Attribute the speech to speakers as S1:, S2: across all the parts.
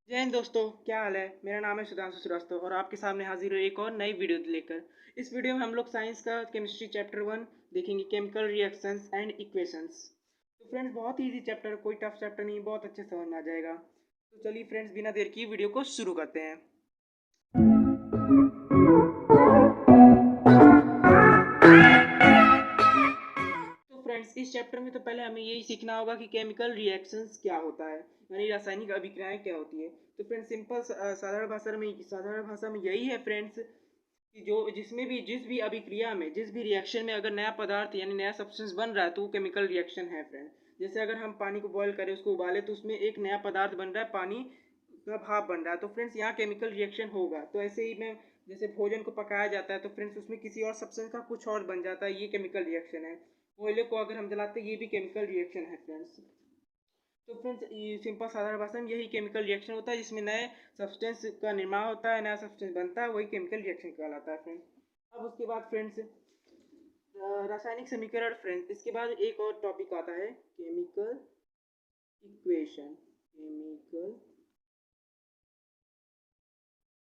S1: जय हिंद दोस्तों, क्या हाल है। मेरा नाम है सुधांशु श्रीवास्तव और आपके सामने हाजिर हूँ एक और नई वीडियो लेकर। इस वीडियो में हम लोग साइंस का केमिस्ट्री चैप्टर 1 देखेंगे, केमिकल रिएक्शंस एंड इक्वेशंस। तो फ्रेंड्स, बहुत ही इजी चैप्टर, कोई टफ चैप्टर नहीं, बहुत अच्छे समझ में आ जाएगा। तो चलिए फ्रेंड्स, बिना देर की वीडियो को शुरू करते हैं। तो फ्रेंड्स, इस चैप्टर में तो पहले हमें यही सीखना होगा कि केमिकल रिएक्शंस क्या होता है, यानी रासायनिक अभिक्रियाएं क्या होती है। तो फ्रेंड्स, सिंपल साधारण भाषा में यही है फ्रेंड्स कि जो जिसमें भी जिस भी अभिक्रिया में, जिस भी रिएक्शन में अगर नया पदार्थ यानी नया सब्सटेंस बन रहा है तो वो केमिकल रिएक्शन है फ्रेंड। जैसे अगर हम पानी को बॉयल करें, उसको उबाले, तो उसमें एक नया पदार्थ बन रहा है, पानी का भाप बन रहा है, तो फ्रेंड्स यहाँ केमिकल रिएक्शन होगा। तो ऐसे ही में जैसे भोजन को पकाया जाता है तो फ्रेंड्स उसमें किसी और सब्सटेंस का कुछ और बन जाता है, ये केमिकल रिएक्शन है। कोयले को अगर हम जलाते हैं, ये भी केमिकल रिएक्शन है फ्रेंड्स। तो फ्रेंड्स, ये सिंपल साधारण भाषा में यही केमिकल रिएक्शन होता है, जिसमें नए सब्सटेंस का निर्माण होता है, नया सब्सटेंस बनता है, वही केमिकल रिएक्शन कहलाता है फ्रेंड्स। अब उसके बाद फ्रेंड्स, रासायनिक समीकरण फ्रेंड्स, इसके बाद एक और टॉपिक आता है, chemical equation. Chemical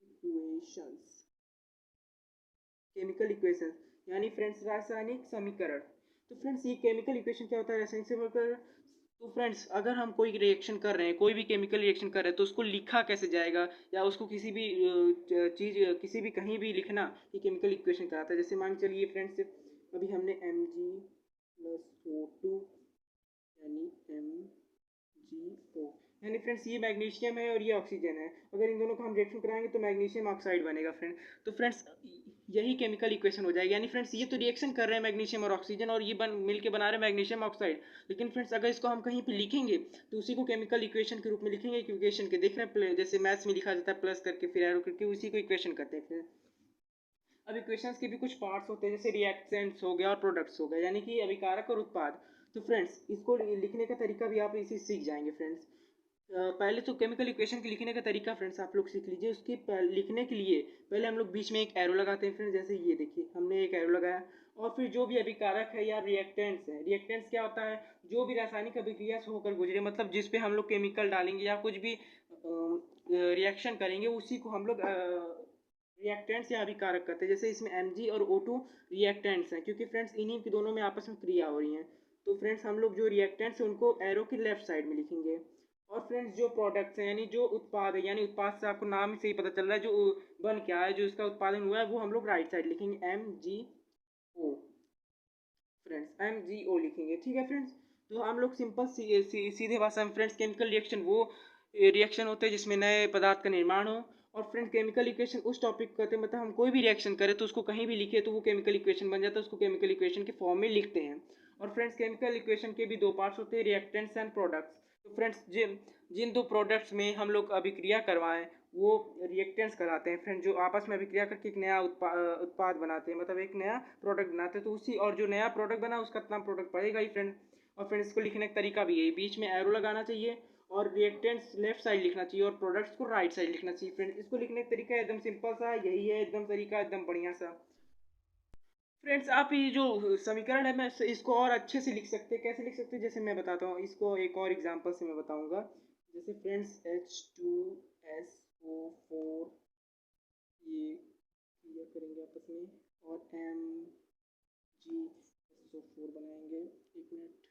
S1: equations, chemical equation यानी फ्रेंड्स रासायनिक समीकरण। तो फ्रेंड्स, ये केमिकल इक्वेशन क्या होता है, रासायनिक समीकरण। तो फ्रेंड्स, अगर हम कोई रिएक्शन कर रहे हैं, कोई भी केमिकल रिएक्शन कर रहे हैं, तो उसको लिखा कैसे जाएगा, या उसको किसी भी चीज़, किसी भी कहीं भी लिखना, ये केमिकल इक्वेशन कहलाता है। जैसे मान चलिए फ्रेंड्स, अभी हमने Mg+O2 यानी MgO, यानी फ्रेंड्स ये मैग्नीशियम है और ये ऑक्सीजन है। अगर इन दोनों को हम रिएक्शन कराएंगे तो मैग्नीशियम ऑक्साइड बनेगा फ्रेंड। तो फ्रेंड्स, यही केमिकल इक्वेशन हो जाएगी, यानी फ्रेंड्स ये तो रिएक्शन कर रहे हैं मैग्नीशियम और ऑक्सीजन, और ये मिल के बना रहे हैं मैग्नीशियम ऑक्साइड। लेकिन फ्रेंड्स, अगर इसको हम कहीं पे लिखेंगे तो उसी को केमिकल इक्वेशन के रूप में लिखेंगे। इक्वेशन के देख रहे हैं, जैसे मैथ्स में लिखा जाता है प्लस करके फिर एरो करके, उसी को इक्वेशन कहते हैं फिर। अब इक्वेशंस के भी कुछ पार्ट्स होते हैं, जैसे रिएक्टेंट्स हो गया और प्रोडक्ट्स हो गए, यानी कि अभिकारक और उत्पाद। तो फ्रेंड्स, इसको लिखने का तरीका भी आप इसी सीख जाएंगे फ्रेंड्स। पहले तो केमिकल इक्वेशन के लिखने का तरीका फ्रेंड्स आप लोग सीख लीजिए। उसके लिखने के लिए पहले हम लोग बीच में एक एरो लगाते हैं फ्रेंड्स। जैसे ये देखिए, हमने एक एरो लगाया, और फिर जो भी अभिकारक है या रिएक्टेंट्स है, रिएक्टेंट्स क्या होता है, जो भी रासायनिक अभिक्रिया से होकर गुजरे, मतलब जिस पे हम लोग केमिकल डालेंगे या कुछ भी रिएक्शन करेंगे, उसी को हम लोग रिएक्टेंट्स या अभिकारक कहते हैं। जैसे इसमें Mg और O2 रिएक्टेंट्स हैं, क्योंकि फ्रेंड्स इन्हीं के दोनों में आपस में क्रिया हो रही है। तो फ्रेंड्स, हम लोग जो रिएक्टेंट्स हैं उनको एरो की लेफ्ट साइड में लिखेंगे। और फ्रेंड्स, जो प्रोडक्ट्स हैं यानी जो उत्पाद है, यानी उत्पाद से आपको नाम से ही पता चल रहा है जो बन क्या है, जो इसका उत्पादन हुआ है, वो हम लोग राइट साइड लिखेंगे, MgO। फ्रेंड्स, MgO लिखेंगे, ठीक है फ्रेंड्स। तो हम लोग सिंपल सीधे भाषा में फ्रेंड्स, केमिकल रिएक्शन वो रिएक्शन होते हैं जिसमें नए पदार्थ का निर्माण हो। और फ्रेंड, केमिकल इक्वेशन उस टॉपिक को कहते हैं, मतलब हम कोई भी रिएक्शन करें तो उसको कहीं भी लिखे तो वो केमिकल इक्वेशन बन जाता है, उसको केमिकल इक्वेशन के फॉर्म में लिखते हैं। और फ्रेंड्स, केमिकल इक्वेशन के भी दो पार्ट्स होते हैं, रिएक्टेंट्स एंड प्रोडक्ट्स। तो फ्रेंड्स, जिन जिन दो प्रोडक्ट्स में हम लोग अभिक्रिया करवाएं, वो रिएक्टेंट्स कहलाते हैं फ्रेंड। जो आपस में अभिक्रिया करके एक नया उत्पाद बनाते हैं, मतलब एक नया प्रोडक्ट बनाते हैं, तो उसी, और जो नया प्रोडक्ट बना उसका नाम प्रोडक्ट पड़ेगा ही फ्रेंड। और फ्रेंड्स, इसको लिखने का तरीका भी यही, बीच में एरो लगाना चाहिए, और रिएक्टेंट्स लेफ्ट साइड लिखना चाहिए और प्रोडक्ट्स को राइट साइड लिखना चाहिए फ्रेंड। इसको लिखने का तरीका एकदम सिंपल सा यही है, एकदम तरीका एकदम बढ़िया सा। फ्रेंड्स, आप ये जो समीकरण है, मैं इसको और अच्छे से लिख सकते हैं। कैसे लिख सकते हैं, जैसे मैं बताता हूँ इसको एक और एग्जांपल से मैं बताऊंगा। जैसे फ्रेंड्स, H2SO4, ये क्लियर करेंगे आपस में, और MgSO4 बनाएंगे। एक मिनट,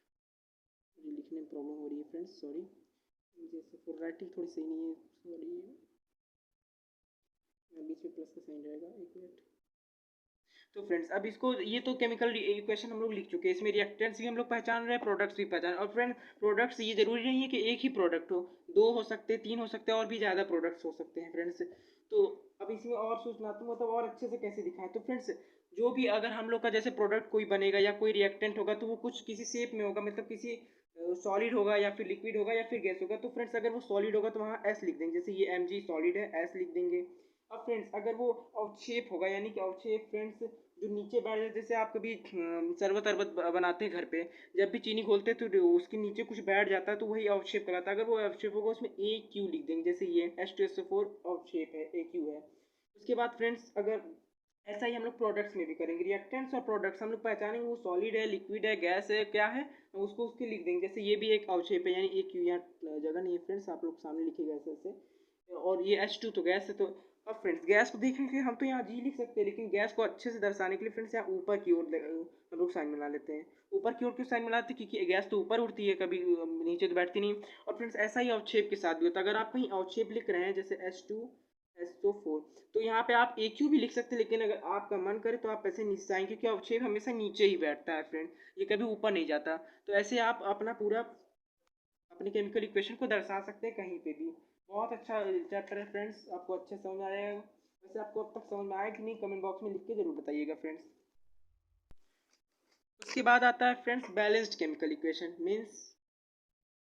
S1: मुझे लिखने में प्रॉब्लम हो रही है फ्रेंड्स, सॉरी। MgSO4 राइटिंग थोड़ी सही नहीं है, सॉरी। बीच में प्लस का साइन रहेगा, एक मिनट। तो फ्रेंड्स, अब इसको, ये तो केमिकल इक्वेशन हम लोग लिख चुके हैं, इसमें रिएक्टेंट्स भी हम लोग पहचान रहे हैं, प्रोडक्ट्स भी पहचान। और फ्रेंड, प्रोडक्ट्स ये जरूरी नहीं है कि एक ही प्रोडक्ट हो, दो हो सकते हैं, तीन हो सकते हैं, और भी ज़्यादा प्रोडक्ट्स हो सकते हैं फ्रेंड्स। तो अब इसमें और सूचनात्मक, मतलब और अच्छे से कैसे दिखाएं। तो फ्रेंड्स, जो भी अगर हम लोग का जैसे प्रोडक्ट कोई बनेगा या कोई रिएक्टेंट होगा, तो वो कुछ किसी शेप में होगा, मतलब किसी सॉलिड होगा या फिर लिक्विड होगा या फिर गैस होगा। तो फ्रेंड्स, अगर वो सॉलिड होगा तो वहाँ एस लिख देंगे, जैसे ये Mg सॉलिड है, एस लिख देंगे। अब फ्रेंड्स, अगर वो आउटशेप होगा, यानी कि आउटशेप फ्रेंड्स जो नीचे बैठ जाए, जैसे आप कभी शरबत अरबत बनाते हैं घर पे, जब भी चीनी घोलते हैं तो उसके नीचे कुछ बैठ जाता है, तो वही आउटशेप कहलाता है। अगर वो आउटशेप होगा, उसमें AQ लिख देंगे, जैसे ये H2SO4 आउटशेप है, AQ है। उसके बाद फ्रेंड्स, अगर ऐसा ही हम लोग प्रोडक्ट्स में भी करेंगे, रिएक्टेंट्स और प्रोडक्ट्स हम लोग पहचानेंगे, वो सॉलिड है, लिक्विड है, गैस है, क्या है, उसको उसके लिख देंगे। जैसे ये भी एक आउटशेप है, यानी AQ, यहाँ जगह नहीं है फ्रेंड्स, आप लोग सामने लिखिएगा ऐसे ऐसे। और ये H2 तो गैस है। तो अब फ्रेंड्स गैस को देखने के लिए हम तो यहाँ जी लिख सकते हैं, लेकिन गैस को अच्छे से दर्शाने के लिए फ्रेंड्स यहाँ ऊपर की ओर हम लोग साइन मिला लेते हैं। ऊपर की ओर क्यों साइन मिलाते हैं? क्योंकि गैस तो ऊपर उड़ती है, कभी नीचे तो बैठती नहीं। और फ्रेंड्स ऐसा ही अवक्षेप के साथ भी होता है। अगर आप कहीं अवक्षेप लिख रहे हैं जैसे H2SO4, तो यहाँ पे आप AQ भी लिख सकते हैं, लेकिन अगर आपका मन करे तो आप ऐसे नीचे आएंगे, क्योंकि अवक्षेप हमेशा नीचे ही बैठता है फ्रेंड, ये कभी ऊपर नहीं जाता। तो ऐसे आप अपना पूरा अपनी केमिकल इक्वेशन को दर्शा सकते हैं कहीं पे भी। बहुत अच्छा चैप्टर है फ्रेंड्स, आपको अच्छे समझ आया है। वैसे आपको अब तक समझ में आया कि नहीं, कमेंट बॉक्स में लिख के जरूर बताइएगा फ्रेंड्स। उसके बाद आता है friends balanced chemical equation means,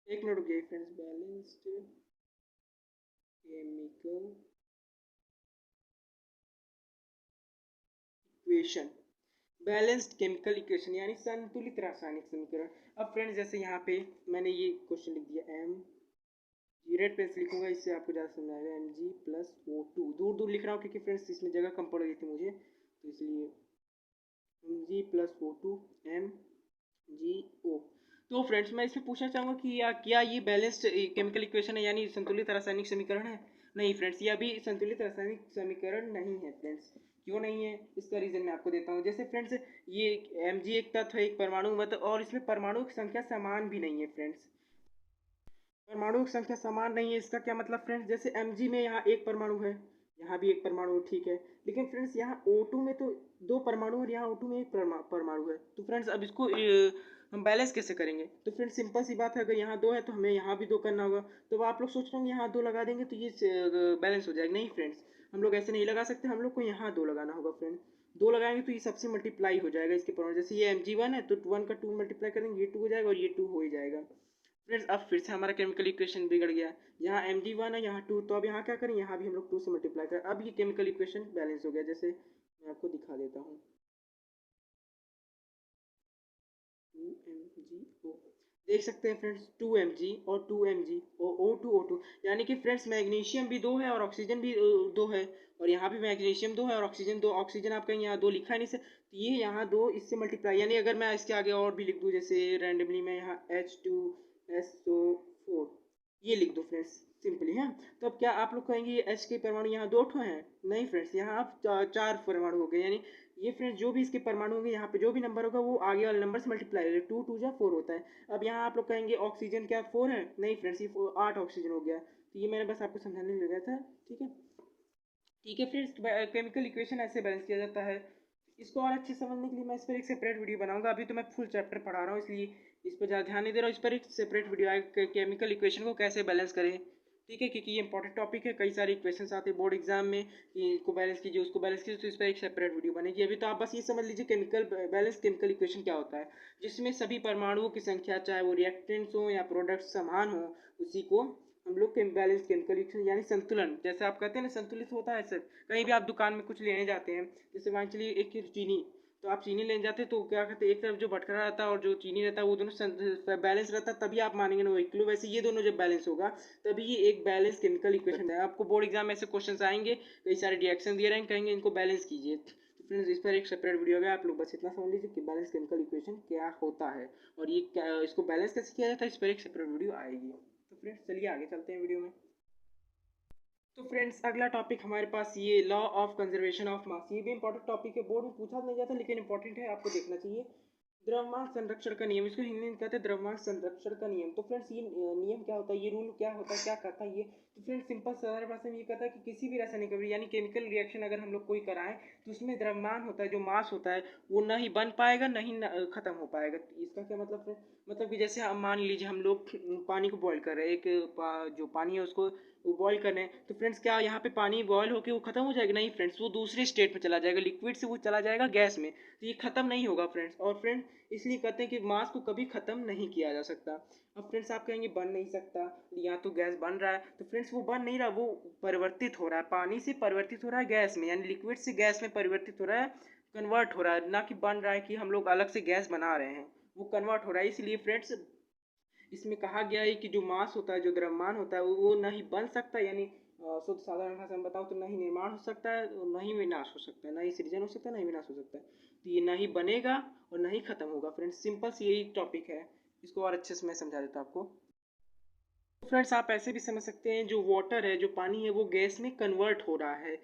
S1: एक मिनट रुकिए friends, balanced chemical equation, balanced chemical equation यानी संतुलित रासायनिक समीकरण। अब फ्रेंड्स जैसे यहाँ पे मैंने ये क्वेश्चन लिख दिया, एम जी, रेड पेन से लिखूंगा, इससे आपको ज़्यादा समझ आएगा। Mg+O2 दूर दूर लिख रहा हूँ क्योंकि फ्रेंड्स इसमें जगह कम पड़ गई थी मुझे, तो इसलिए Mg+O2 MgO। तो फ्रेंड्स मैं इसमें पूछना चाहूँगा कि क्या ये बैलेंस्ड केमिकल इक्वेशन है, यानी संतुलित रासायनिक समीकरण है? नहीं फ्रेंड्स, ये अभी संतुलित रासायनिक समीकरण नहीं है फ्रेंड्स। क्यों नहीं है, इसका रीज़न मैं आपको देता हूँ। जैसे फ्रेंड्स ये Mg एक तत्व है, एक परमाणु मतलब, और इसमें परमाणु की संख्या समान भी नहीं है फ्रेंड्स। परमाणु की संख्या समान नहीं है, इसका क्या मतलब फ्रेंड्स? जैसे Mg में यहाँ एक परमाणु है, यहाँ भी एक परमाणु, ठीक है, लेकिन फ्रेंड्स यहाँ O2 में तो दो परमाणु और यहाँ O2 में एक परमाणु है। तो फ्रेंड्स अब इसको हम बैलेंस कैसे करेंगे? तो फ्रेंड्स सिंपल सी बात है, अगर यहाँ दो है तो हमें यहाँ भी दो करना होगा। तो आप लोग सोच रहे होंगे यहाँ दो लगा देंगे तो ये बैलेंस हो जाएगा। नहीं फ्रेंड्स, हम लोग ऐसे नहीं लगा सकते, हम लोग को यहाँ दो लगाना होगा फ्रेंड। दो लगाएंगे तो ये सबसे मल्टीप्लाई हो जाएगा इसके परमाणु। जैसे ये Mg1 है तो 1 का 2 मल्टीप्लाई करेंगे, ये 2 हो जाएगा और ये 2 हो ही जाएगा फ्रेंड्स। अब फिर से हमारा केमिकल इक्वेशन बिगड़ गया। यहाँ Mg1 है, यहाँ 2, तो अब यहाँ क्या करें, यहाँ भी हम लोग 2 से मल्टीप्लाई करें। अब ये केमिकल इक्वेशन बैलेंस हो गया। जैसे मैं आपको दिखा देता हूँ, 2MgO, देख सकते हैं फ्रेंड्स, 2Mg और 2Mg और O2O2, यानी कि फ्रेंड्स मैग्नीशियम भी दो है और ऑक्सीजन भी दो है, और यहाँ भी मैग्नीशियम दो है और ऑक्सीजन दो। ऑक्सीजन आप कहीं यहाँ दो लिखा है नहीं से, तो ये यहाँ दो इससे मल्टीप्लाई, यानी अगर मैं इसके आगे और भी लिख दूँ, जैसे रैंडमली मैं यहाँ H2SO4 ये लिख दो फ्रेंड्स सिंपली है। तो अब क्या आप लोग कहेंगे ये H के परमाणु यहाँ दो ठो हैं? नहीं फ्रेंड्स, यहाँ आप चार परमाणु हो गए, यानी ये फ्रेंड्स जो भी इसके परमाणु होंगे, यहाँ पे जो भी नंबर होगा वो आगे वाले नंबर से मल्टीप्लाई होगा, 2 2 जा 4 होता है। अब यहाँ आप लोग कहेंगे ऑक्सीजन क्या 4 है? नहीं फ्रेंड्स, ये 8 ऑक्सीजन हो गया। तो ये मैंने बस आपको समझाने लगा था, ठीक है। ठीक है फ्रेंड्स, केमिकल इक्वेशन ऐसे बैलेंस किया जाता है। इसको और अच्छे समझने के लिए मैं इस पर एक सेपरेट वीडियो बनाऊंगा। अभी तो मैं फुल चैप्टर पढ़ा रहा हूँ, इसलिए इस पर ज़्यादा ध्यान नहीं दे रहा हूँ। इस पर एक सेपरेट वीडियो आएगा, केमिकल इक्वेशन को कैसे बैलेंस करें, ठीक है, क्योंकि ये इंपॉर्टेंट टॉपिक है। कई सारे इक्वेशंस आते हैं बोर्ड एग्जाम में कि इसको बैलेंस कीजिए, उसको बैलेंस कीजिए, तो इस पर एक सेपरेट वीडियो बनेगी। अभी तो आप बस ये समझ लीजिए केमिकल बैलेंस केमिकल इक्वेशन क्या होता है, जिसमें सभी परमाणुओं की संख्या, चाहे वो रिएक्टेंट्स हो या प्रोडक्ट्स समान हो, उसी को हम लोग बैलेंस केमिकल इक्वेशन यानी संतुलन, जैसे आप कहते हैं ना संतुलित होता है सर। कहीं भी आप दुकान में कुछ लेने जाते हैं, जैसे मान चलिए एक चीनी, तो आप चीनी लेने जाते हैं तो क्या कहते हैं, एक तरफ जो भटकरा रहता है और जो चीनी रहता है वो दोनों बैलेंस रहता है, तभी आप मानेंगे ना वो 1 किलो। वैसे ये दोनों जब बैलेंस होगा तभी ये एक बैलेंस केमिकल इक्वेशन है। आपको बोर्ड एग्जाम में ऐसे क्वेश्चन आएंगे, कई सारे रिएक्शन दिए रहेंगे, कहेंगे इनको बैलेंस कीजिए। तो फ्रेंड्स इस पर एक सेपरेट वीडियो है, आप लोग बस इतना समझ लीजिए कि बैलेंस केमिकल इक्वेशन क्या होता है और ये क्या, इसको बैलेंस कैसे किया जाता है, इस पर एक सेपरेट वीडियो आएगी। तो फ्रेंड्स चलिए आगे चलते हैं वीडियो में। तो फ्रेंड्स अगला टॉपिक हमारे पास ये law of conservation of mass, ये भी इंपॉर्टेंट टॉपिक है, बोर्ड में पूछा नहीं जाता लेकिन इंपॉर्टेंट है, आपको देखना चाहिए। द्रव्यमान संरक्षण का नियम, इसको हिंदी में कहते हैं द्रव्यमान संरक्षण का नियम। तो फ्रेंड्स ये नियम क्या होता है, ये रूल क्या होता है, क्या कहता है ये? तो फ्रेंड्स सिंपल साधारण भाषा में ये कहता है कि किसी भी रासायनिक यानी केमिकल रिएक्शन अगर हम लोग कोई कराएं तो उसमें द्रव्यमान होता है, जो मास होता है, वो ना ही बन पाएगा ना ही खत्म हो पाएगा। इसका क्या मतलब है? मतलब कि जैसे हम मान लीजिए हम लोग पानी को बॉईल कर रहे हैं, जो पानी है उसको वो बॉईल करने, तो फ्रेंड्स क्या यहाँ पे पानी बॉईल होकर वो खत्म हो जाएगा? नहीं फ्रेंड्स, वो दूसरे स्टेट में चला जाएगा, लिक्विड से वो चला जाएगा गैस में, तो ये खत्म नहीं होगा फ्रेंड्स। और फ्रेंड इसलिए कहते हैं कि मास को कभी खत्म नहीं किया जा सकता। अब फ्रेंड्स आप कहेंगे बन नहीं सकता, यहाँ तो गैस बन रहा है, तो फ्रेंड्स वो बन नहीं रहा, वो परिवर्तित हो रहा है, पानी से परिवर्तित हो रहा है गैस में, यानी लिक्विड से गैस में परिवर्तित हो रहा है, कन्वर्ट हो रहा है, ना कि बन रहा है कि हम लोग अलग से गैस बना रहे हैं, वो कन्वर्ट हो रहा है। इसलिए फ्रेंड्स इसमें कहा गया है कि जो मास होता है, जो द्रव्यमान होता है, वो न ही बन सकता है, यानी शुद्ध साधारण भाषा में बताओ तो न ही निर्माण हो सकता है और न ही विनाश हो सकता है, न ही सृजन हो सकता है न ही विनाश हो सकता है। तो ये न ही बनेगा और न ही खत्म होगा फ्रेंड्स, सिंपल सी यही टॉपिक है। इसको और अच्छे से मैं समझा देता हूँ आपको। फ्रेंड्स आप ऐसे भी समझ सकते हैं, जो वाटर है, जो पानी है, वो गैस में कन्वर्ट हो रहा है।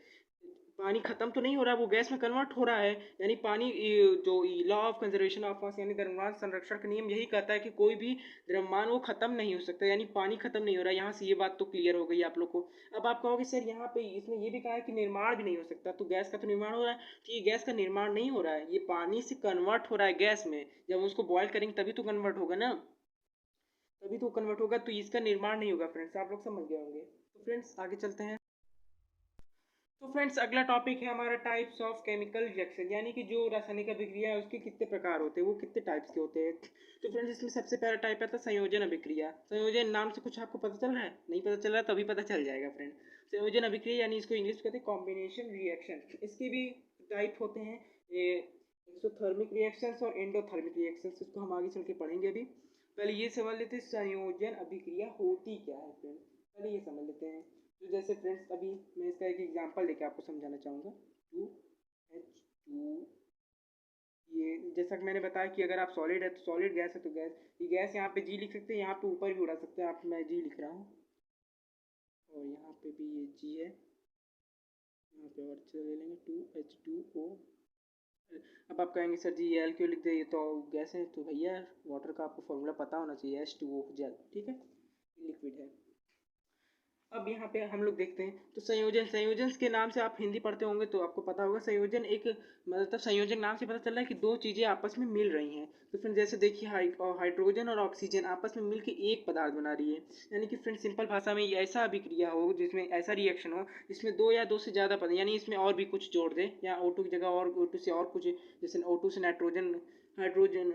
S1: पानी खत्म तो नहीं हो रहा, वो गैस में कन्वर्ट हो रहा है। यानी पानी जो law of conservation of mass यानी द्रव्यमान संरक्षण का नियम यही कहता है कि कोई भी द्रव्यमान वो खत्म नहीं हो सकता, यानी पानी खत्म नहीं हो रहा है। यहाँ से ये बात तो क्लियर हो गई आप लोग को। अब आप कहोगे सर यहाँ पे इसमें ये भी कहा है कि निर्माण भी नहीं हो सकता, तो गैस का तो निर्माण हो रहा है। तो ये गैस का निर्माण नहीं हो रहा है, ये पानी से कन्वर्ट हो रहा है गैस में। जब हम उसको बॉयल करेंगे तभी तो कन्वर्ट होगा ना, तभी तो कन्वर्ट होगा, तो इसका निर्माण नहीं होगा। फ्रेंड्स आप लोग समझ गए होंगे। तो फ्रेंड्स आगे चलते हैं। तो फ्रेंड्स अगला टॉपिक है हमारा टाइप्स ऑफ केमिकल रिएक्शन, यानी कि जो रासायनिक अभिक्रिया है उसके कितने प्रकार होते हैं, वो कितने टाइप्स के होते हैं। तो फ्रेंड्स इसमें सबसे पहला टाइप आता है संयोजन अभिक्रिया। संयोजन नाम से कुछ आपको पता चल रहा है? नहीं पता चल रहा तभी पता चल जाएगा फ्रेंड। संयोजन अभिक्रिया यानी इसको इंग्लिश कहते हैं कॉम्बिनेशन रिएक्शन। इसके भी टाइप होते हैं, ये एक्सोथर्मिक रिएक्शंस और एंडोथर्मिक रिएक्शंस, इसको हम आगे चल के पढ़ेंगे। अभी पहले ये समझ लेते हैं संयोजन अभिक्रिया होती क्या है फ्रेंड, पहले ये समझ लेते हैं। तो जैसे फ्रेंड्स अभी मैं इसका एक एग्जांपल लेके आपको समझाना चाहूँगा। 2H2, ये जैसा कि मैंने बताया कि अगर आप सॉलिड है तो सॉलिड, गैस है तो गैस। ये गैस यहाँ पे जी लिख सकते हैं, यहाँ पे ऊपर भी उड़ा सकते हैं आप, मैं जी लिख रहा हूँ। और यहाँ पे भी ये जी है, यहाँ पे और ले लेंगे 2H2O। अब आप कहेंगे सर जी ये एल क्यों लिख दे, ये तो गैस है। तो भैया वाटर का आपको फॉर्मूला पता होना चाहिए, H2O जेल, ठीक है, लिक्विड है। अब यहाँ पे हम लोग देखते हैं तो संयोजन, संयोजन के नाम से आप हिंदी पढ़ते होंगे तो आपको पता होगा। संयोजन एक मतलब संयोजन नाम से पता चल रहा है कि दो चीज़ें आपस में मिल रही हैं। तो फिर जैसे देखिए हाइड्रोजन और ऑक्सीजन आपस में मिलकर एक पदार्थ बना रही है। यानी कि फ्रेंड सिंपल भाषा में ये ऐसा अभिक्रिया हो जिसमें ऐसा रिएक्शन हो जिसमें दो या दो से ज़्यादा पदार्थ, यानी इसमें और भी कुछ जोड़ दें, या O2 की जगह और O2 से और कुछ, जैसे O2 से नाइट्रोजन, हाइड्रोजन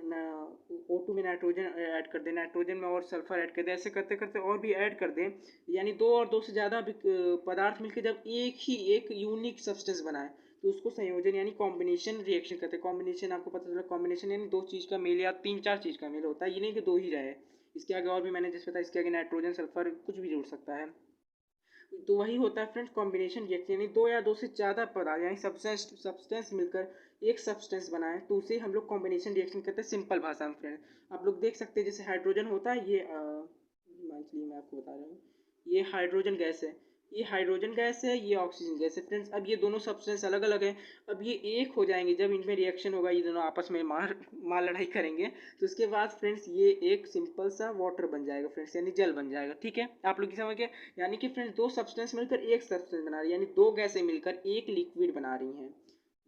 S1: O2 में नाइट्रोजन ऐड कर दें, नाइट्रोजन में और सल्फर ऐड कर दें, ऐसे करते करते और भी ऐड कर दें। यानी दो और दो से ज़्यादा पदार्थ मिलकर जब एक यूनिक सब्सटेंस बनाए तो उसको संयोजन यानी कॉम्बिनेशन रिएक्शन कहते हैं। कॉम्बिनेशन आपको पता चला, कॉम्बिनेशन यानी दो चीज़ का मेल या तीन चार चीज़ का मेल होता है, ये नहीं कि दो ही रहे। इसके आगे और भी मैंने जैसे बताया, इसके आगे नाइट्रोजन सल्फर कुछ भी जुड़ सकता है। तो वही होता है फ्रेंड्स कॉम्बिनेशन रिएक्शन, यानी दो या दो से ज़्यादा पदार्थ यानी सब्सटेंस मिलकर एक सब्सटेंस बनाए तो उसे हम लोग कॉम्बिनेशन रिएक्शन कहते हैं सिंपल भाषा में फ्रेंड। आप लोग देख सकते हैं जैसे हाइड्रोजन होता है, ये मंथली मैं आपको बता रहा हूँ, ये हाइड्रोजन गैस है, ये हाइड्रोजन गैस है, ये ऑक्सीजन गैस है फ्रेंड्स। अब ये दोनों सब्सटेंस अलग अलग हैं, अब ये एक हो जाएंगे जब इनमें रिएक्शन होगा, ये दोनों आपस में मार मार लड़ाई करेंगे, तो उसके बाद फ्रेंड्स ये एक सिंपल सा वाटर बन जाएगा फ्रेंड्स, यानी जल बन जाएगा। ठीक है, आप लोग समझ गए। यानी कि फ्रेंड्स दो सब्सटेंस मिलकर एक सब्सटेंस बना रही है, यानी दो गैसें मिलकर एक लिक्विड बना रही हैं,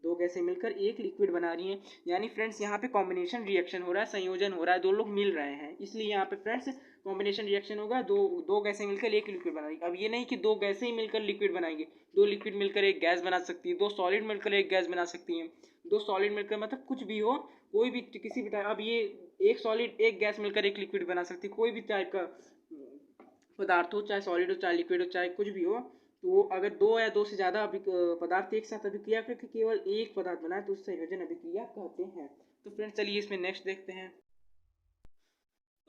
S1: दो गैसें मिलकर एक लिक्विड बना रही हैं। यानी फ्रेंड्स यहाँ पे कॉम्बिनेशन रिएक्शन हो रहा है, संयोजन हो रहा है, दो लोग मिल रहे हैं, इसलिए यहाँ पे फ्रेंड्स कॉम्बिनेशन रिएक्शन होगा, दो दो गैसें मिलकर एक लिक्विड बनाएंगी। अब ये नहीं कि दो गैसें ही मिलकर लिक्विड बनाएंगे, दो लिक्विड मिलकर एक गैस बना सकती है, दो सॉलिड मिलकर एक गैस बना सकती हैं, दो सॉलिड मिलकर मतलब कुछ भी हो, कोई भी किसी भी टाइप। अब ये एक सॉलिड एक गैस मिलकर एक लिक्विड बना सकती है, कोई भी टाइप का पदार्थ हो, चाहे सॉलिड हो चाहे लिक्विड हो चाहे कुछ भी हो। तो वो अगर दो या दो से ज़्यादा पदार्थ एक साथ अभिक्रिया करके केवल एक पदार्थ बनाए तो उसे संयोजन अभिक्रिया कहते हैं। तो फ्रेंड्स चलिए इसमें नेक्स्ट देखते हैं।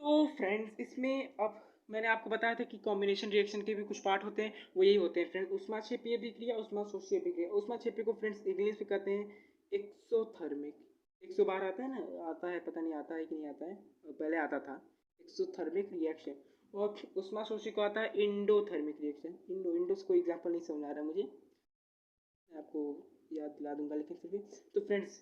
S1: तो फ्रेंड्स इसमें अब मैंने आपको बताया था कि कॉम्बिनेशन रिएक्शन के भी कुछ पार्ट होते हैं, वो यही होते हैं फ्रेंड्स, ऊष्माक्षेपीय अभिक्रिया, ऊष्माशोषीय अभिक्रिया। ऊष्माक्षेपी को फ्रेंड्स इंग्लिश में कहते हैं एक्सोथर्मिक। 100 बार आता है ना, आता है, पता नहीं आता है कि नहीं आता है, पहले आता था एक्सोथर्मिक रिएक्शन। और ऊष्माशोषी को आता है इंडोथर्मिक रिएक्शन। इंडो से कोई एग्जाम्पल नहीं समझ आ रहा मुझे, मैं आपको याद दिला दूंगा, लेकिन फिर भी। तो फ्रेंड्स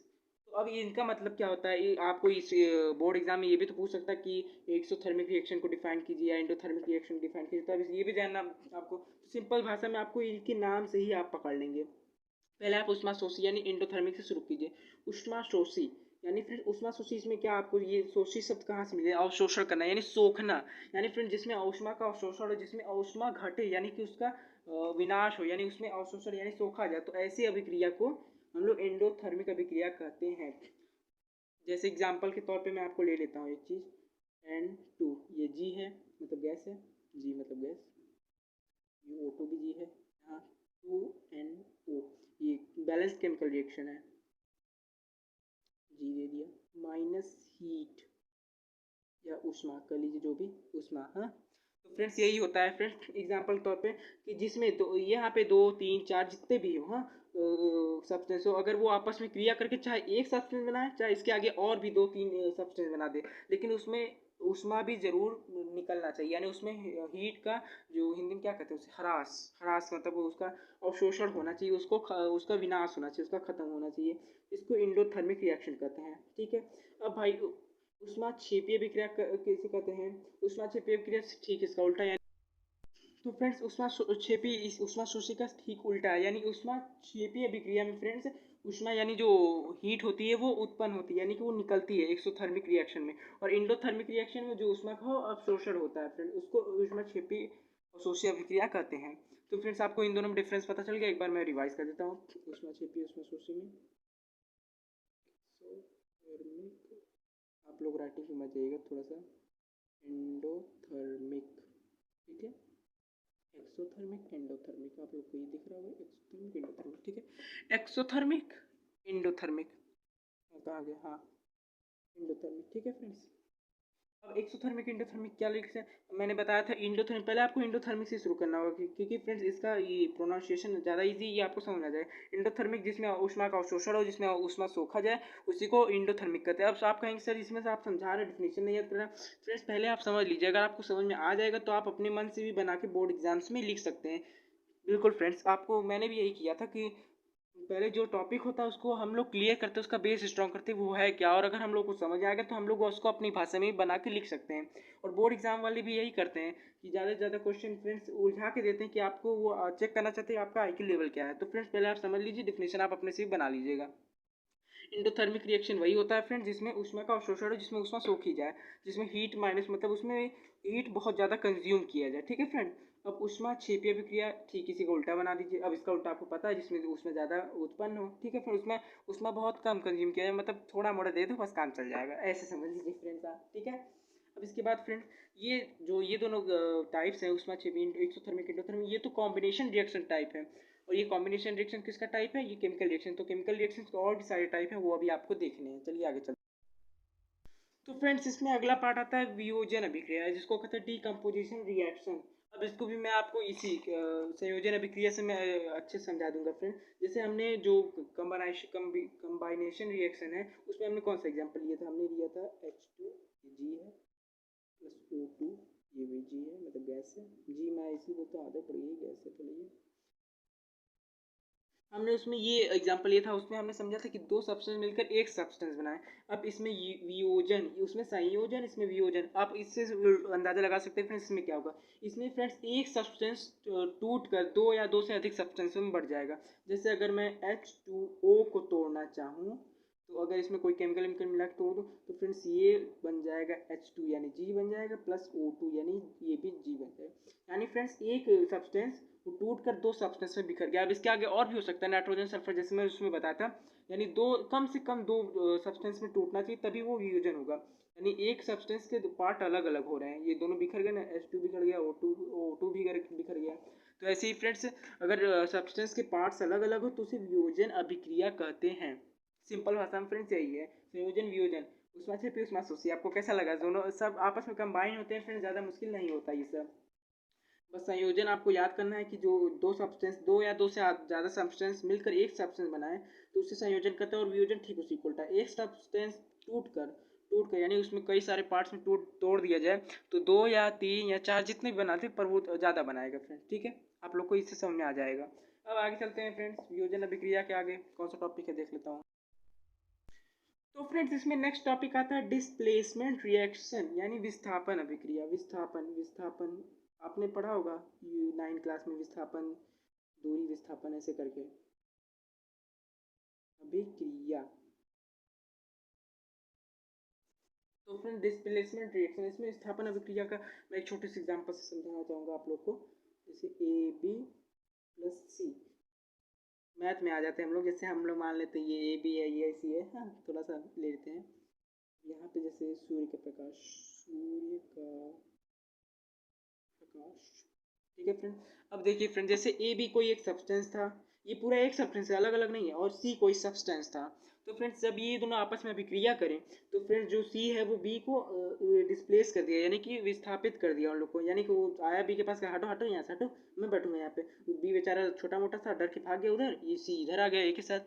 S1: तो अब ये इनका मतलब क्या होता है, ये आपको इस बोर्ड एग्जाम में ये भी तो पूछ सकता है कि एक्सोथर्मिक रिएक्शन को डिफाइन कीजिए या इंडोथर्मिक रिएक्शन को डिफाइन कीजिए, तो अब ये भी जानना आपको। सिंपल भाषा में आपको इनके नाम से ही आप पकड़ लेंगे। पहले आप ऊष्माशोषी यानी इंडोथर्मिक से शुरू कीजिए। ऊष्माशोषी यानी फिर ऊष्माशोषी, इसमें क्या आपको ये शोषी शब्द कहाँ से मिले, अवशोषण करना यानी सोखना, यानी फ्रेंड जिसमें ऊष्मा का अवशोषण हो, जिसमें ऊष्मा घटे यानी कि उसका विनाश हो, यानी उसमें अवशोषण यानी सोखा जाए, तो ऐसी अभिक्रिया को हम लोग एंडोथर्मिक अभिक्रिया कहते हैं। जैसे एग्जाम्पल के तौर पे मैं आपको ले लेता हूँ एक चीज़, N2, ये जी है मतलब गैस है, जी मतलब गैस, ये O2 भी जी है, यहाँ 2NO, ये बैलेंस केमिकल रिएक्शन है, जी दे दिया, माइनस हीट या ऊष्मा कर लीजिए, जो भी ऊष्मा, हाँ। तो फ्रेंड्स यही होता है फ्रेंड्स एग्जांपल के तौर पे कि जिसमें तो यहाँ पे दो तीन चार जितने भी हो, हाँ सब्सटेंस हो, अगर वो आपस में क्रिया करके चाहे एक सब्सटेंस बनाए चाहे इसके आगे और भी दो तीन सब्सटेंस बना दे, लेकिन उसमें ऊष्मा भी जरूर निकलना चाहिए, यानी उसमें हीट का जो हिंदी में क्या कहते हैं उसे, ह्रास, ह्रास मतलब उसका अवशोषण होना चाहिए, उसका विनाश होना चाहिए, उसका खत्म होना चाहिए। इसको इंडोथर्मिक रिएक्शन कहते हैं। ठीक है। अब भाई ऊष्मा क्षेपीय विक्रिया कैसे कहते हैं? ऊष्मा क्षेपीय विक्रिया ठीक इसका उल्टा, यानी तो फ्रेंड्स क्षेपी इस ऊष्मा शोषी का ठीक उल्टा है, यानी ऊष्मा क्षेपीय अभिक्रिया में फ्रेंड्स ऊष्मा यानी जो हीट होती है वो उत्पन्न होती है, यानी कि वो निकलती है एक्सोथर्मिक रिएक्शन में, और इंडोथर्मिक रिएक्शन में जो ऊष्मा का अवशोषण होता है फ्रेंड, उसको ऊष्मा क्षेपी शोषी अभिक्रिया कहते हैं। तो फ्रेंड्स आपको इन दोनों में डिफरेंस पता चल गया, एक बार मैं रिवाइज कर देता हूँ। ऊष्मा क्षेपी ऊष्मा शोषी में आप लोग राइटिंग समझ जाइएगा थोड़ा सा, इंडोथर्मिक, ठीक है, एक्सोथर्मिक एंडोथर्मिक, आप लोग को ये दिख रहा होगा, एक्सोथर्मिक एंडोथर्मिक, ठीक है, एक्सोथर्मिक एंडोथर्मिक, कहाँ गया, हाँ एंडोथर्मिक, ठीक है फ्रेंड्स। अब एक्सोथर्मिक एंडोथर्मिक क्या लिख है, मैंने बताया था इंडोथर्मिक, पहले आपको इंडोथर्मिक से शुरू करना होगा क्योंकि फ्रेंड्स इसका ये प्रोनाउंसिएशन ज़्यादा इजी, ये आपको समझ आ जाए। इंडोथर्मिक जिसमें ऊष्मा का अवशोषण हो, जिसमें ऊष्मा सोखा जाए, उसी को इंडोथर्मिक कहते हैं। अब आप कहेंगे सर इसमें से आप समझा रहे, डेफिनेशन नहीं याद कर रहे। फ्रेंड्स पहले आप समझ लीजिए, अगर आपको समझ में आ जाएगा तो आप अपने मन से भी बना के बोर्ड एग्जाम्स में लिख सकते हैं। बिल्कुल फ्रेंड्स, आपको मैंने भी यही किया था कि पहले जो टॉपिक होता है उसको हम लोग क्लियर करते हैं, उसका बेस स्ट्रॉन्ग करते हैं वो है क्या, और अगर हम लोग को समझ आ गया तो हम लोग उसको अपनी भाषा में बना के लिख सकते हैं। और बोर्ड एग्जाम वाले भी यही करते हैं कि ज़्यादा से ज़्यादा क्वेश्चन फ्रेंड्स उलझा के देते हैं कि आपको वो चेक करना चाहते हैं आपका आईक्यू लेवल क्या है। तो फ्रेंड्स पहले आप समझ लीजिए, डिफिनेशन आप अपने से भी बना लीजिएगा। इंडोथर्मिक रिएक्शन वही होता है फ्रेंड जिसमें ऊष्मा का अवशोषण हो, जिसमें ऊष्मा सोखी जाए, जिसमें हीट माइनस मतलब उसमें हीट बहुत ज़्यादा कंज्यूम किया जाए। ठीक है फ्रेंड। अब ऊष्मा क्षेपीय विक्रिया ठीक इसी का उल्टा बना दीजिए। अब इसका उल्टा आपको पता है, जिसमें उसमें ज़्यादा उत्पन्न हो। ठीक है, फिर उसमें ऊष्मा बहुत कम कंज्यूम किया जाए, मतलब थोड़ा मोड़ा दे दो बस काम चल जाएगा, ऐसे समझ लीजिए फ्रेंड्स आप। ठीक है। अब इसके बाद फ्रेंड ये दोनों टाइप्स हैं ऊष्मा क्षेपीय एक्सोथर्मिक एंडोथर्मिक, ये तो कॉम्बिनेशन रिएक्शन टाइप है। और ये कॉम्बिनेशन रिएक्शन किसका टाइप है? ये केमिकल रिएक्शन। तो केमिकल रिएक्शन के और भी सारे टाइप हैं, वो अभी आपको देखने हैं। चलिए आगे चलते हैं। तो फ्रेंड्स इसमें अगला पार्ट आता है वियोजन अभिक्रिया, जिसको कहते हैं डीकम्पोजिशन रिएक्शन। अब इसको भी मैं आपको इसी संयोजन अभिक्रिया से मैं अच्छे से समझा दूंगा फ्रेंड। जैसे हमने जो कंबाइनेशन रिएक्शन है उसमें हमने कौन सा एग्जाम्पल लिया था? हमने लिया था H2, जी है, प्लस O2, ये भी जी है, मतलब गैस है। जी मैं इसी बोलता हूँ, आदत पड़ गई गैस है, चलिए। हमने उसमें ये एग्जांपल लिया था, उसमें हमने समझा था कि दो सब्सटेंस मिलकर एक सब्सटेंस बनाए। अब इसमें वियोजन, उसमें संयोजन, इसमें वियोजन। आप इससे अंदाजा लगा सकते हैं फ्रेंड्स इसमें क्या होगा। इसमें फ्रेंड्स एक सब्सटेंस टूट कर दो या दो से अधिक सब्सटेंस में बढ़ जाएगा। जैसे अगर मैं H2O को तोड़ना चाहूँ, तो अगर इसमें कोई केमिकल मिला के तोड़ दो तो फ्रेंड्स ये बन जाएगा H2 यानी जी बन जाएगा, प्लस O2 यानी ये भी जी बन जाएगा। यानी फ्रेंड्स एक सब्सटेंस वो टूट कर दो सब्सटेंस में बिखर गया। अब इसके आगे और भी हो सकता है, नाइट्रोजन सल्फर, जैसे मैं उसमें बताया था। यानी दो, कम से कम दो सब्सटेंस में टूटना चाहिए, तभी वो वियोजन होगा। यानी एक सब्सटेंस के पार्ट अलग अलग हो रहे हैं, ये दोनों बिखर गए ना, H2 बिखर गया, O2 भी बिखर गया। तो ऐसे ही फ्रेंड्स अगर सब्सटेंस के पार्ट्स अलग अलग हो तो उसे वियोजन अभिक्रिया कहते हैं। सिंपल भाषा में फ्रेंड्स यही है, संयोजन वियोजन। उसमें से फिर उसमें सोचिए आपको कैसा लगा, दोनों सब आपस में कंबाइन होते हैं फ्रेंड्स, ज़्यादा मुश्किल नहीं होता ये सब। बस संयोजन आपको याद करना है कि जो दो या दो से ज़्यादा सब्सटेंस मिलकर एक सब्सटेंस बनाए तो उसे संयोजन कहते हैं। और वियोजन ठीक उसी को उल्टा, एक सब्सटेंस टूट कर यानी उसमें कई सारे पार्ट्स में तोड़ दिया जाए तो दो या तीन या चार जितने भी बनाते पर वो ज़्यादा बनाएगा फ्रेंड्स। ठीक है, आप लोग को इससे समझ में आ जाएगा। अब आगे चलते हैं फ्रेंड्स, वियोजन अभिक्रिया के आगे कौन सा टॉपिक है देख लेता हूँ। तो फ्रेंड्स इसमें नेक्स्ट टॉपिक आता है डिस्प्लेसमेंट रिएक्शन, यानी विस्थापन अभिक्रिया। विस्थापन विस्थापन आपने पढ़ा होगा 9 क्लास में, विस्थापन, दूरी विस्थापन ऐसे करके। अभिक्रिया, तो फ्रेंड डिस्प्लेसमेंट रिएक्शन, इसमें विस्थापन अभिक्रिया का मैं एक छोटे से एग्जांपल से समझाना चाहूँगा आप लोग को। जैसे AB प्लस सी, मैथ में आ जाते हैं हम लोग। जैसे हम लोग मान लेते हैं ये AB है, ये सी है, हाँ थोड़ा सा ले लेते हैं। यहाँ पे जैसे सूर्य का प्रकाश, ठीक है फ्रेंड। अब देखिए फ्रेंड, जैसे ए बी कोई एक सब्सटेंस था, ये पूरा एक सब्सटेंस है, अलग अलग नहीं है, और सी कोई सब्सटेंस था। तो फ्रेंड्स जब ये दोनों आपस में अभिक्रिया करें तो फ्रेंड्स जो सी है वो बी को डिस्प्लेस कर दिया, यानी कि विस्थापित कर दिया उन लोग को। यानी कि वो आया बी के पास, हटो हटो यहाँ से हटो, मैं बैठूंगा यहाँ पे। बी बेचारा छोटा मोटा था, डर के भाग गया उधर, ये सी इधर आ गया एक ही साथ।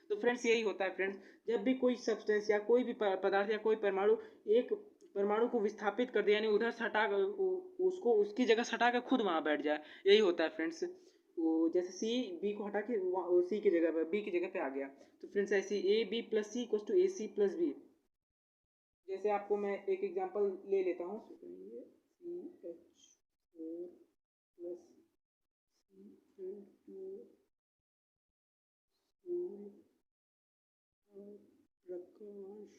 S1: तो फ्रेंड्स यही होता है फ्रेंड्स, जब भी कोई सब्सटेंस या कोई भी पदार्थ या कोई परमाणु एक परमाणु को विस्थापित कर दे, यानी उधर से हटा कर उसको उसकी जगह से हटा कर खुद वहाँ बैठ जाए, यही होता है फ्रेंड्स। वो जैसे सी बी को हटा के सी की जगह पर बी की जगह पे आ गया, तो फ्रेंड्स ऐसे A B plus C equals to A C plus B. जैसे आपको मैं एक एग्जांपल ले लेता हूँ, C H four plus C L two प्रकाश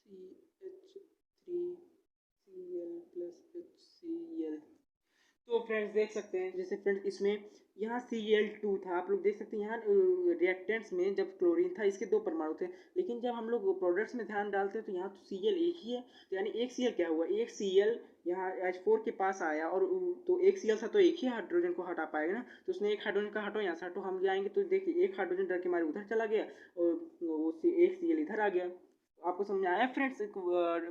S1: C H three C L plus H C L. तो फ्रेंड्स देख सकते हैं, जैसे फ्रेंड्स इसमें यहाँ Cl2 था, आप लोग देख सकते हैं यहाँ रिएक्टेंट्स में जब क्लोरीन था इसके 2 परमाणु थे, लेकिन जब हम लोग प्रोडक्ट्स में ध्यान डालते हैं तो यहाँ तो Cl एक ही है, तो यानी एक Cl क्या हुआ, एक Cl यहाँ H4 के पास आया, और तो एक Cl था तो एक ही हाइड्रोजन को हटा पाएगा ना, तो उसने एक हाइड्रोजन का हटो यहाँ से हटो, हम जाएंगे तो देखिए एक हाइड्रोजन डर के मारे उधर चला गया और वो एक Cl इधर आ गया। आपको समझ में आया फ्रेंड्स,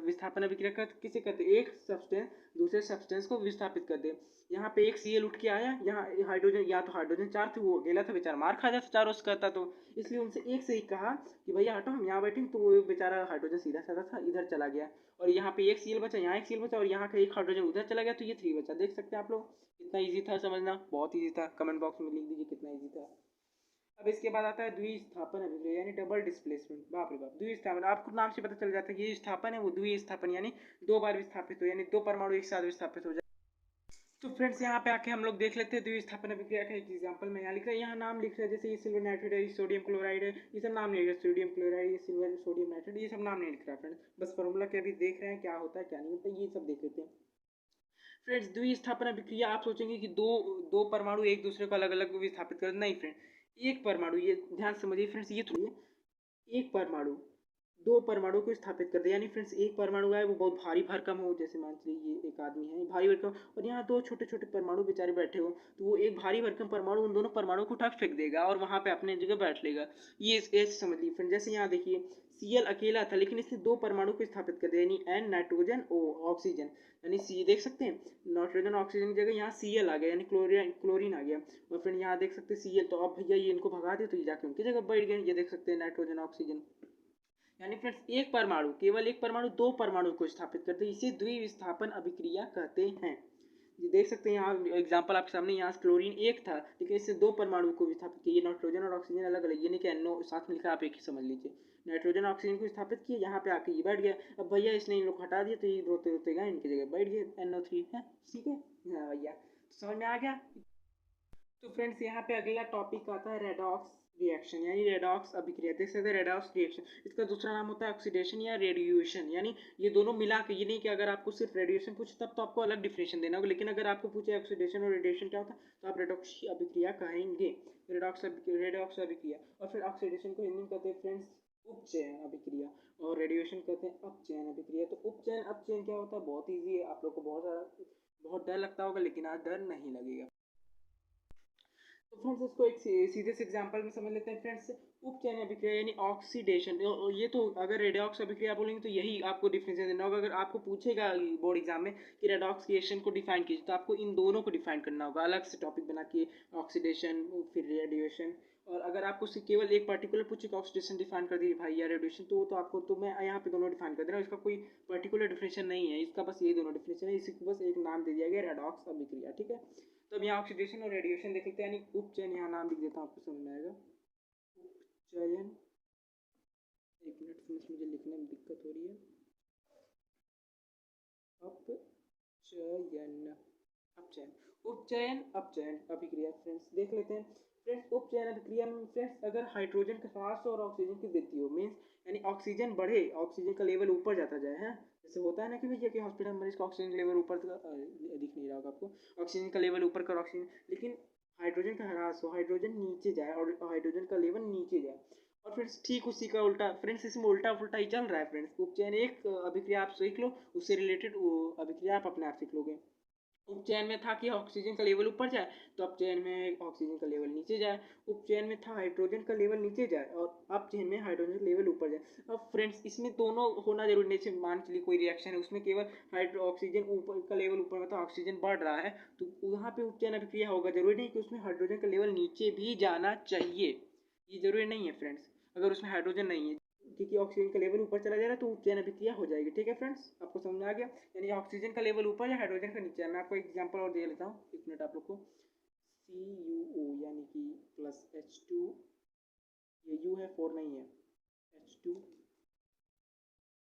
S1: विस्थापन अभिक्रिया का किसे कहते हैं, एक सब्सटेंस दूसरे सब्सटेंस को विस्थापित कर दे। यहाँ पे एक Cl उठ के आया, यहाँ हाइड्रोजन, या तो हाइड्रोजन 4 थे, वो अकेला था बेचारा, मार खा जाता चारों से करता, तो इसलिए उनसे एक से ही कहा कि भैया हटो हम यहाँ बैठेंगे, तो वो बेचारा हाइड्रोजन सीधा साधा था इधर चला गया, और यहाँ पे एक Cl बचा, यहाँ एक Cl बचा, और यहाँ का एक हाइड्रोजन उधर चला गया, तो ये 3 बचा। देख सकते हैं आप लोग कितना ईजी था समझना, बहुत ईजी था, कमेंट बॉक्स में लिख दीजिए कितना ईजी था। अब इसके बाद आता है द्विस्थापन अभिक्रिया, यानी डबल डिस्प्लेसमेंट। बाप रे बाप, द्विस्थापन आपको नाम से पता चल जाता है कि ये स्थापन है, वो द्विस्थापन यानी 2 बार विस्थापित हो, यानी 2 परमाणु एक साथ विस्थापित हो जाए। तो फ्रेंड्स यहाँ पे आके हम लोग देख लेते हैं द्विस्थापन अभिक्रिया का एक एग्जांपल में यहाँ लिख रहा है, यहाँ नाम लिख रहा है, जैसे ये सिल्वर नाइट्रेट है, सोडियम क्लोराइड है, ये सब नाम नहीं लिख रहा, सोडियम क्लोराइड, ये सिल्वर सोडियम नाइट्रेट, ये सब नाम नहीं लिख रहा फ्रेंड्स, बस फॉर्मूला के अभी देख रहे हैं क्या होता है क्या नहीं होता, ये सब देख लेते हैं फ्रेंड्स। द्विस्थापन अभिक्रिया, आप सोचेंगे कि दो दो परमाणु एक दूसरे को अलग अलग विस्थापित कर, नहीं फ्रेंड, एक परमाणु, ये ध्यान से समझिए फ्रेंड्स, ये थोड़ी है एक परमाणु 2 परमाणु को स्थापित कर दे, यानी फ्रेंड्स एक परमाणु है वो बहुत भारी भरकम हो, जैसे मान लीजिए ये एक आदमी है भारी भरकम, और यहाँ 2 छोटे छोटे परमाणु बेचारे बैठे हो, तो वो एक भारी भरकम परमाणु उन दोनों परमाणु को उठा फेंक देगा और वहाँ पे अपने जगह बैठ लेगा। ये ऐसे समझ लीजिए फ्रेंड, जैसे यहाँ देखिए Cl अकेला था, लेकिन इसने 2 परमाणु को स्थापित कर दिया, यानी N नाइट्रोजन O ऑक्सीजन, यानी सी देख सकते हैं नाइट्रोजन ऑक्सीजन की जगह यहाँ Cl आ गया, यानी क्लोरीन आ गया, और फिर यहाँ देख सकते हैं Cl, तो अब भैया ये इनको भगा दे तो ये जाके उनकी जगह बैठ गए, ये देख सकते हैं नाइट्रोजन ऑक्सीजन। यानी फ्रेंड्स एक परमाणु, केवल एक परमाणु 2 परमाणु को स्थापित करते हैं, इसे द्विविस्थापन अभिक्रिया कहते हैं। ये देख सकते हैं यहाँ एग्जांपल आपके सामने, यहाँ क्लोरीन एक था लेकिन इससे 2 परमाणु को विस्थापित किया, नाइट्रोजन और ऑक्सीजन अलग अलग, ये नहीं कि NO साथ में लिखा, आप एक ही समझ लीजिए, नाइट्रोजन ऑक्सीजन को स्थापित किया, यहाँ पे आके ये बैठ गया, अब भैया इसने इन लोग को हटा दिया तो ये रोते रोते गए इनकी जगह बैठ गए NO3 है, ठीक है। हाँ भैया समझ में आ गया। तो फ्रेंड्स यहाँ पे अगला टॉपिक आता है रेडॉक्स रिएक्शन, यानी रेडॉक्स अभिक्रिया। देख सकते हैं रेडॉक्स रिएक्शन, इसका दूसरा नाम होता है ऑक्सीडेशन या रेडिएशन, यानी ये दोनों मिला के, ये नहीं कि अगर आपको सिर्फ रेडिएशन पूछे तब तो आपको अलग डिफिनेशन देना होगा, लेकिन अगर आपको पूछे ऑक्सीडेशन और रेडिएशन क्या होता है तो आप रेडॉक्स अभिक्रिया कहेंगे, रेडॉक्स अभिक्रिया। और फिर ऑक्सीडेशन को हिंदी में कहते हैं फ्रेंड्स उपचयन अभिक्रिया, और रेडिएशन कहते हैं अपचयन अभिक्रिया। तो उपचयन अपचयन क्या होता है, बहुत ईजी है, आप लोग को बहुत डर लगता होगा, लेकिन आज डर नहीं लगेगा। तो फ्रेंड्स इसको एक सीधे से एग्जांपल में समझ लेते हैं फ्रेंड्स। उपचयन अभिक्रिया यानी ऑक्सीडेशन, ये तो अगर रेडॉक्स अभिक्रिया बोलेंगे तो यही आपको डिफरेंशिएट देना होगा। अगर आपको पूछेगा बोर्ड एग्जाम में कि रेडॉक्स रिएक्शन को डिफाइन कीजिए, तो आपको इन दोनों को डिफाइन करना होगा, अलग से टॉपिक बना के, ऑक्सीडेशन फिर रेडिएशन। और अगर आपको केवल एक पर्टिकुलर पूछे कि ऑक्सीडेशन डिफाइन कर दीजिए भाई या रेडिएशन, तो आपको तो मैं यहाँ पे दोनों डिफाइन कर दे रहा हूँ, इसका कोई पर्टिकुलर डिफिनेशन नहीं है, इसका बस ये दोनों डिफिनेशन है, इसी को बस एक नाम दे दिया गया रेडॉक्स अभिक्रिया, ठीक है। तो अब यहाँ ऑक्सीडेशन और रेडिएशन देख लेते हैं, यानी उपचयन, यहाँ नाम लिख देता हूँ आपको समझ में आएगा, उपचयन, एक मिनट फ्रेंड्स मुझे लिखने में दिक्कत हो रही है, अपचयन, अपचयन, उपचयन अपचयन अभिक्रिया फ्रेंड्स देख लेते हैं। फ्रेंड्स उपचयन अभिक्रिया में फ्रेंड्स अगर हाइड्रोजन का ह्रास और ऑक्सीजन की वृद्धि हो, मीन्स यानी ऑक्सीजन बढ़े, ऑक्सीजन का लेवल ऊपर जाता जाए, है जैसे होता है ना कि भैया कि हॉस्पिटल मरीज का ऑक्सीजन लेवल ऊपर दिख नहीं रहा होगा आपको, ऑक्सीजन का लेवल ऊपर कर ऑक्सीजन, लेकिन हाइड्रोजन का ह्रास हो, हाइड्रोजन नीचे जाए और हाइड्रोजन का लेवल नीचे जाए। और फ्रेंड्स ठीक उसी का उल्टा फ्रेंड्स, इसमें उल्टा उल्टा ही चल रहा है फ्रेंड्स। उपचयन एक अभिक्रिया आप सीख लो, उससे रिलेटेड अभिक्रिया आप अपने आप सीख लोगे। उपचयन में था कि ऑक्सीजन का लेवल ऊपर जाए, तो अपचयन में ऑक्सीजन का लेवल नीचे जाए। उपचयन में था हाइड्रोजन का लेवल नीचे जाए, और अपचयन में हाइड्रोजन का लेवल ऊपर जाए। अब फ्रेंड्स इसमें दोनों होना जरूरी नहीं, जैसे मान चलिए कोई रिएक्शन है उसमें केवल ऑक्सीजन ऊपर का लेवल ऊपर, मतलब ऑक्सीजन बढ़ रहा है, तो वहाँ पे उपचयन अभिक्रिया होगा, जरूरी नहीं कि उसमें हाइड्रोजन का लेवल नीचे भी जाना चाहिए, ये जरूरी नहीं है फ्रेंड्स, अगर उसमें हाइड्रोजन नहीं है। क्योंकि ऑक्सीजन का लेवल ऊपर चला जा रहा है तो उपचयन अभिक्रिया हो जाएगी। ठीक है फ्रेंड्स, आपको समझ में आ गया? यानी ऑक्सीजन का लेवल ऊपर या हाइड्रोजन का नीचे है। मैं आपको एग्जांपल और दे लेता हूँ, एक मिनट आप लोग को। CuO यानी कि प्लस H2, ये U है, 4 नहीं है, H2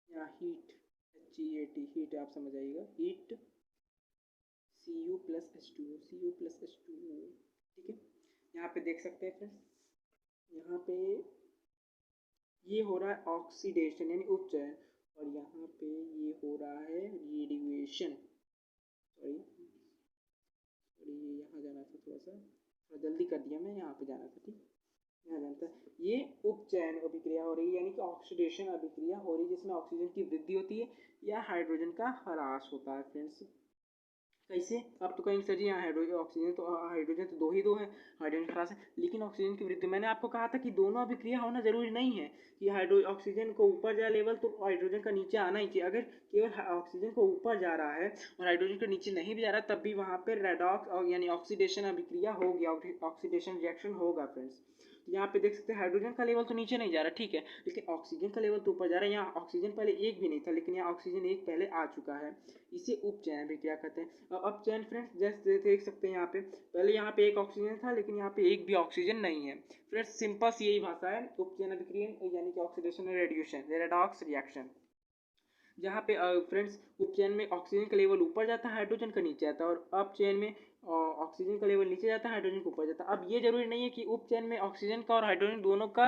S1: या हीट, HEAT, हीट आप समझ आइएगा, heat Cu plus H2O, Cu plus H2O। ठीक है, यहाँ पे देख सकते हैं फ्रेंड्स, यहाँ पे ये हो रहा है ऑक्सीडेशन यानी उपचयन, और यहाँ पे ये हो रहा है रेडिएशन। सॉरी सॉरी, यहाँ जाना था, थोड़ा जल्दी कर दिया मैं, यहाँ पे जाना था। ठीक, यहाँ जाना था। ये उपचयन अभिक्रिया हो रही है यानी कि ऑक्सीडेशन अभिक्रिया हो रही है, जिसमें ऑक्सीजन की वृद्धि होती है या हाइड्रोजन का ह्रास होता है फ्रेंड्स। कैसे? आप तो कहेंगे सर जी यहाँ हाइड्रोजन ऑक्सीजन तो हाइड्रोजन तो दो है, हाइड्रोजन ह्रास है, लेकिन ऑक्सीजन की वृद्धि, मैंने आपको कहा था कि दोनों अभिक्रिया होना जरूरी नहीं है कि ऑक्सीजन को ऊपर जाए लेवल तो हाइड्रोजन का नीचे आना ही चाहिए। अगर केवल ऑक्सीजन को ऊपर जा रहा है और हाइड्रोजन के नीचे नहीं भी जा रहा, तब भी वहाँ पर रेडॉक्स यानी ऑक्सीडेशन अभिक्रिया होगी, ऑक्सीडेशन रिएक्शन होगा फ्रेंड्स। यहाँ पे देख सकते हैं हाइड्रोजन का लेवल तो नीचे नहीं जा रहा, ठीक है, लेकिन ऑक्सीजन का लेवल तो ऊपर जा रहा है। यहाँ ऑक्सीजन पहले एक भी नहीं था, लेकिन यहाँ ऑक्सीजन एक पहले आ चुका है, इसे उपचयन अभिक्रिया कहते हैं। अपचयन फ्रेंड्स जैसे देख सकते हैं, यहाँ पे पहले यहाँ पे एक ऑक्सीजन था, लेकिन यहाँ पे एक भी ऑक्सीजन नहीं है फ्रेंड्स। सिंपल सी यही भाषा है उपचयन अभिक्रिया यानी कि ऑक्सीडेशन और रेडिएशन, रेडॉक्स रिएक्शन। जहाँ पे फ्रेंड्स उपचयन में ऑक्सीजन का लेवल ऊपर जाता है, हाइड्रोजन का नीचे आता है, और अपचयन में ऑक्सीजन का लेवल नीचे जाता है, हाइड्रोजन का ऊपर जाता है। अब ये जरूरी नहीं है कि उपचयन में ऑक्सीजन का और हाइड्रोजन दोनों का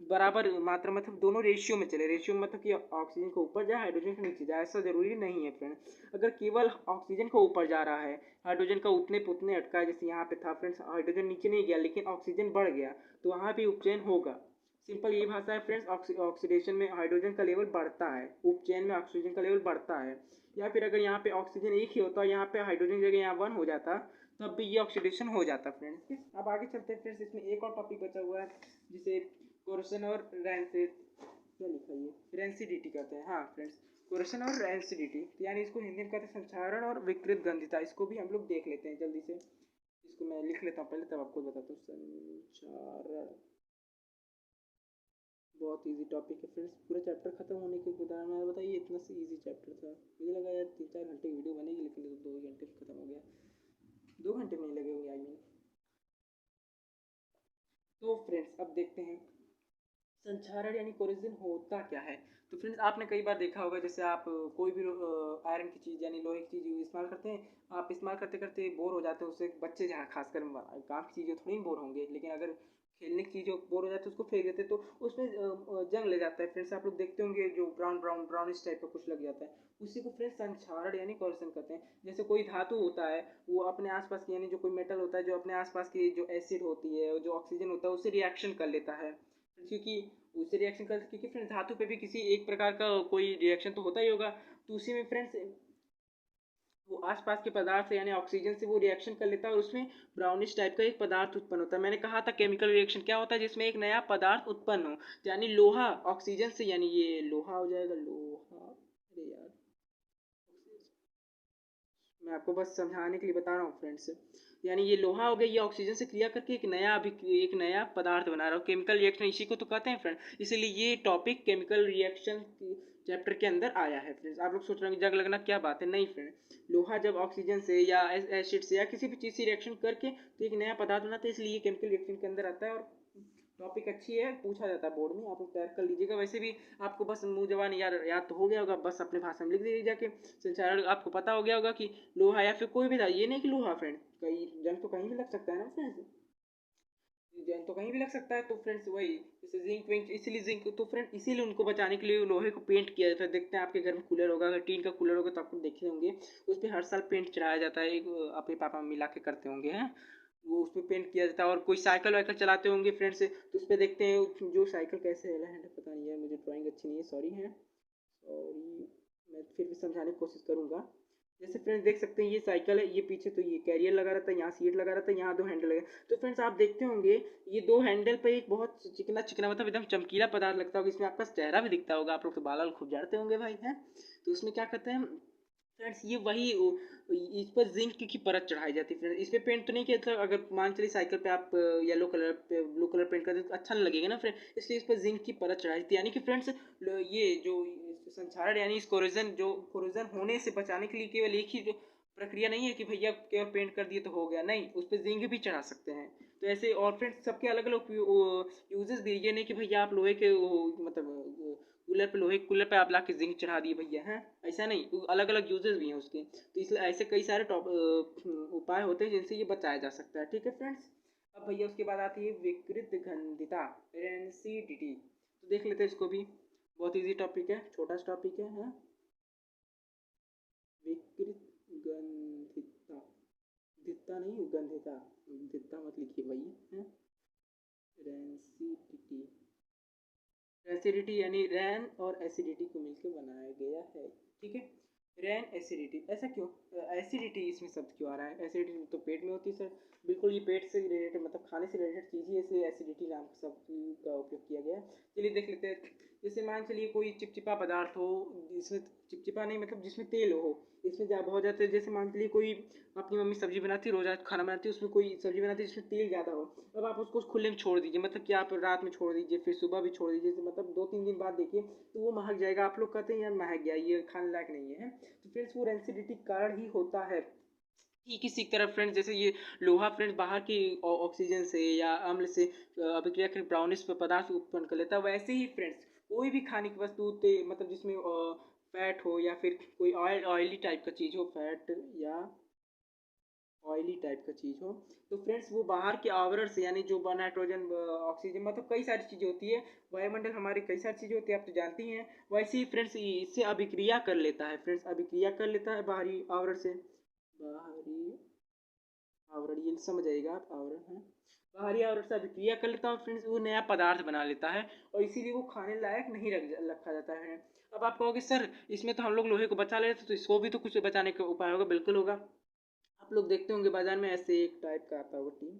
S1: बराबर मात्रा, मतलब दोनों रेशियो में चले। रेशियो मतलब कि ऑक्सीजन को ऊपर जाए, हाइड्रोजन का नीचे जाए, ऐसा जरूरी नहीं है फ्रेंड। अगर केवल ऑक्सीजन का ऊपर जा रहा है, हाइड्रोजन का उतने पुतने अटका है, जैसे यहाँ पे था फ्रेंड्स, हाइड्रोजन नीचे नहीं गया लेकिन ऑक्सीजन बढ़ गया, तो वहाँ भी उपचयन होगा। सिंपल ये भाषा है फ्रेंड्स, ऑक्सीडेशन में हाइड्रोजन का लेवल बढ़ता है, उपचयन में ऑक्सीजन का लेवल बढ़ता है। या फिर अगर यहाँ पे ऑक्सीजन एक ही होता और यहाँ पे हाइड्रोजन जगह यहाँ 1 हो जाता, तब भी ये ऑक्सीडेशन हो जाता फ्रेंड्स। अब आगे चलते हैं फ्रेंड्स, इसमें एक और टॉपिक बचा हुआ है जिसे कोरेशन और क्या लिखा है, रेंसिडिटी कहते हैं। हाँ फ्रेंड्स, कोरेशन और रेंसिडिटी, यानी इसको हिंदी में कहते हैं संक्षारण और विकृत गंधिता। इसको भी हम लोग देख लेते हैं जल्दी से, इसको मैं लिख लेता हूँ पहले, तब आपको बताता हूँ। संक्षारण बहुत इजी टॉपिक है फ्रेंड्स, पूरा चैप्टर खत्म होने के बाद मैं बताइए, इतना सी इजी चैप्टर था, मुझे लगा यार 3-4 घंटे की वीडियो बनेगी, लेकिन 2 घंटे में खत्म हो गया। 2 घंटे में नहीं लगे होंगे आई मीन। तो फ्रेंड्स अब देखते हैं संक्षारण यानी कोरिजन होता क्या है। तो फ्रेंड्स आपने कई बार देखा होगा, जैसे आप कोई भी आयरन की चीज़ यानी लोहे की चीज़ इस्तेमाल करते हैं, आप इस्तेमाल करते करते बोर हो जाते हैं उससे। बच्चे जहाँ खासकर काम की चीज़ें थोड़ी बोर होंगे, लेकिन अगर खेलने की चीज़ बोर हो जाते हैं उसको फेंक देते हैं, तो उसमें जंग ले जाता है फ्रेंड्स। आप लोग देखते होंगे जो ब्राउनिश टाइप का कुछ लग जाता है, उसी को फ्रेंड्स संक्षारण यानी कोरिजन कहते हैं। जैसे कोई धातु होता है, वो अपने आसपास की यानी जो कोई मेटल होता है, जो अपने आसपास की जो एसिड होती है, जो ऑक्सीजन होता है, उससे रिएक्शन कर लेता है, क्योंकि उससे रिएक्शन कर, क्योंकि फ्रेंड्स धातु पे भी किसी एक प्रकार का कोई रिएक्शन तो होता ही होगा, तो उसी में फ्रेंड्स वो आसपास के पदार्थ यानी ऑक्सीजन से वो रिएक्शन कर लेता है और उसमें ब्राउनिश टाइप का एक पदार्थ उत्पन्न होता है। मैंने कहा था केमिकल रिएक्शन क्या होता है, जिसमें एक नया पदार्थ उत्पन्न हो, यानी लोहा ऑक्सीजन से, यानी ये लोहा हो जाएगा, लोहा, अरे यार मैं आपको बस समझाने के लिए बता रहा हूँ फ्रेंड्स, यानी ये लोहा हो गया, ये ऑक्सीजन से क्रिया करके एक नया पदार्थ बना रहा हो, केमिकल रिएक्शन इसी को तो कहते हैं फ्रेंड। इसीलिए ये टॉपिक केमिकल रिएक्शन चैप्टर के अंदर आया है फ्रेंड्स। आप लोग सोच रहे हैं जंग लगना क्या बात है, नहीं फ्रेंड, लोहा जब ऑक्सीजन से या एसिड से या किसी भी चीज़ से रिएक्शन करके तो एक नया पदार्थ बनाता है, इसलिए केमिकल रिएक्शन के अंदर आता है। और टॉपिक अच्छी है, पूछा जाता है बोर्ड में, आप लोग तैयार कर लीजिएगा। वैसे भी आपको बस मुंह जबान याद तो हो गया होगा, बस अपने भाषा में लिख दीजिए जाके। संचारण आपको पता हो गया होगा कि लोहा या फिर कोई भी था, ये नहीं कि लोहा फ्रेंड, कहीं जंग तो कहीं भी लग सकता है ना फ्रेंड्स, जंग तो कहीं भी लग सकता है। तो फ्रेंड्स वही जैसे जिंक विंक, इसीलिए जिंक, तो फ्रेंड इसीलिए उनको बचाने के लिए लोहे को पेंट किया जाता है। देखते हैं आपके घर में कूलर होगा, अगर टीन का कूलर होगा तो आपको देखे होंगे उस पर हर साल पेंट चढ़ाया जाता है, अपने पापा मम्मी ला के करते होंगे हैं, वो उस पर पेंट किया जाता है। और कोई साइकिल वाइकिल चलाते होंगे फ्रेंड्स, तो उस पर देखते हैं जो साइकिल कैसे है, पता नहीं है, मुझे ड्राइंग अच्छी नहीं है, सॉरी है, सॉरी, मैं फिर भी समझाने की कोशिश करूँगा। जैसे फ्रेंड्स देख सकते हैं ये साइकिल है, ये पीछे तो ये कैरियर लगा रहता है, यहाँ सीट लगा रहता है, यहाँ 2 हैंडल लगे। तो फ्रेंड्स आप देखते होंगे ये 2 हैंडल पे एक बहुत चिकना चिकना मतलब एकदम चमकीला पदार्थ लगता होगा, इसमें आपका चेहरा भी दिखता होगा, आप लोग तो बाल खूब झाड़ते होंगे भाई हैं। तो उसमें क्या कहते हैं, फ्रेंड्स ये वही इस पर जिंक की परत चढ़ाई जाती है फ्रेंड्स। इस पे पेंट तो नहीं किया था, अगर मान चलिए साइकिल पे आप येलो कलर पे ब्लू कलर पेंट कर दें तो अच्छा नहीं लगेगा ना फ्रेंड, इसलिए इस पर जिंक की परत चढ़ाई थी। यानी कि फ्रेंड्स ये जो संक्षारण यानी इस कोरोजन होने से बचाने के लिए केवल एक ही जो प्रक्रिया नहीं है कि भैया केवल पेंट कर दिए तो हो गया, नहीं, उस पर जिंक भी चढ़ा सकते हैं। तो ऐसे और फ्रेंड्स सबके अलग अलग यूजेस भी, ये नहीं कि भैया आप लोहे के मतलब कूलर पे आप ला के जिंक चढ़ा दिए भैया हैं, ऐसा नहीं, अलग अलग यूजेस भी हैं उसके। तो इसलिए ऐसे कई सारे उपाय होते हैं जिनसे ये बचाया जा सकता है। ठीक है फ्रेंड्स, अब भैया उसके बाद आती है विकृत गंधिता, रेंसिडिटी। तो देख लेते हैं इसको भी, बहुत इजी टॉपिक है, छोटा सा टॉपिक है, हाँ? विकृत गंधिता, धित्ता नहीं गंधिता, धित्ता मत लिखिए भाई, है रेंसिडिटी। एसिडिटी यानी रैन और एसिडिटी को मिलकर बनाया गया है। ठीक है, रैन एसिडिटी, ऐसा क्यों, एसिडिटी इसमें शब्द क्यों आ रहा है? एसिडिटी तो पेट में होती है सर, बिल्कुल ये पेट से रिलेटेड मतलब खाने से रिलेटेड चीज़ ही, इसलिए एसिडिटी नाम का शब्द का उपयोग किया गया। चलिए देख लेते हैं, जैसे मान चलिए कोई चिपचिपा पदार्थ हो, जिसमें चिपचिपा नहीं मतलब जिसमें तेल हो, इसमें बहुत जाते हैं, जैसे मान चलिए कोई अपनी मम्मी सब्जी बनाती है, रोज़ खाना बनाती है, उसमें कोई सब्जी बनाती है जिसमें तेल ज़्यादा हो, अब आप उसको खुले में छोड़ दीजिए, मतलब कि आप रात में छोड़ दीजिए फिर सुबह भी छोड़ दीजिए, तो मतलब 2-3 दिन बाद देखिए तो वो महक जाएगा, आप लोग कहते हैं यार महक गया, ये खाने लायक नहीं है। तो फ्रेंड्स वो रेंसिडिटी कारण ही होता है। ठीक इसी तरह फ्रेंड्स, जैसे ये लोहा फ्रेंड्स बाहर की ऑक्सीजन से या अम्ल से अभिक्रिया कर ब्राउनिश पदार्थ उत्पन्न कर लेता है, वैसे ही फ्रेंड्स कोई भी खाने की वस्तु मतलब जिसमें फैट हो या फिर कोई ऑयली टाइप का चीज़ हो, फैट या ऑयली टाइप का चीज़ हो, तो फ्रेंड्स वो बाहर के आवरण से यानी जो नाइट्रोजन ऑक्सीजन मतलब कई सारी चीज़ें होती है, वायुमंडल हमारे कई सारी चीज़ें होती है, आप तो जानते ही हैं। वैसे ही फ्रेंड्स इससे अभिक्रिया कर लेता है, फ्रेंड्स अभिक्रिया कर लेता है बाहरी आवरण से, बाहरी आवरण ये समझ आएगा आप, आवरण है, बाहरी आवरण से अभिक्रिया कर लेता है फ्रेंड्स, वो नया पदार्थ बना लेता है और इसीलिए वो खाने लायक नहीं रखा जाता है। अब आप कहोगे सर इसमें तो हम लोग लोहे को बचा ले रहे थे, तो इसको भी तो कुछ बचाने का उपाय होगा, बिल्कुल होगा। आप लोग देखते होंगे बाजार में ऐसे एक टाइप का आता होगा टीम,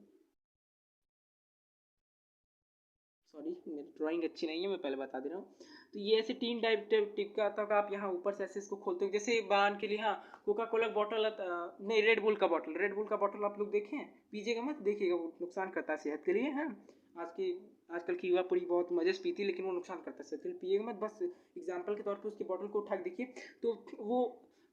S1: सॉरी मेरी ड्राइंग अच्छी नहीं है, मैं पहले बता दे रहा हूँ। तो ये ऐसे टीन टाइप टिप का आता होगा, आप यहाँ ऊपर से ऐसे इसको खोलते हो, जैसे बान के लिए, हाँ, कोका कोला बॉटल नहीं, रेड बुल का बॉटल आप लोग देखें, पीजिएगा मत, देखिएगा वो नुकसान करता है सेहत के लिए, हाँ। आज की आजकल की युवा पीढ़ी बहुत मजे से पीती है, लेकिन वो नुकसान करता है सेहत के लिए, पिएगा मत, बस एग्जाम्पल के तौर पर उसकी बॉटल को उठा के देखिए। तो वो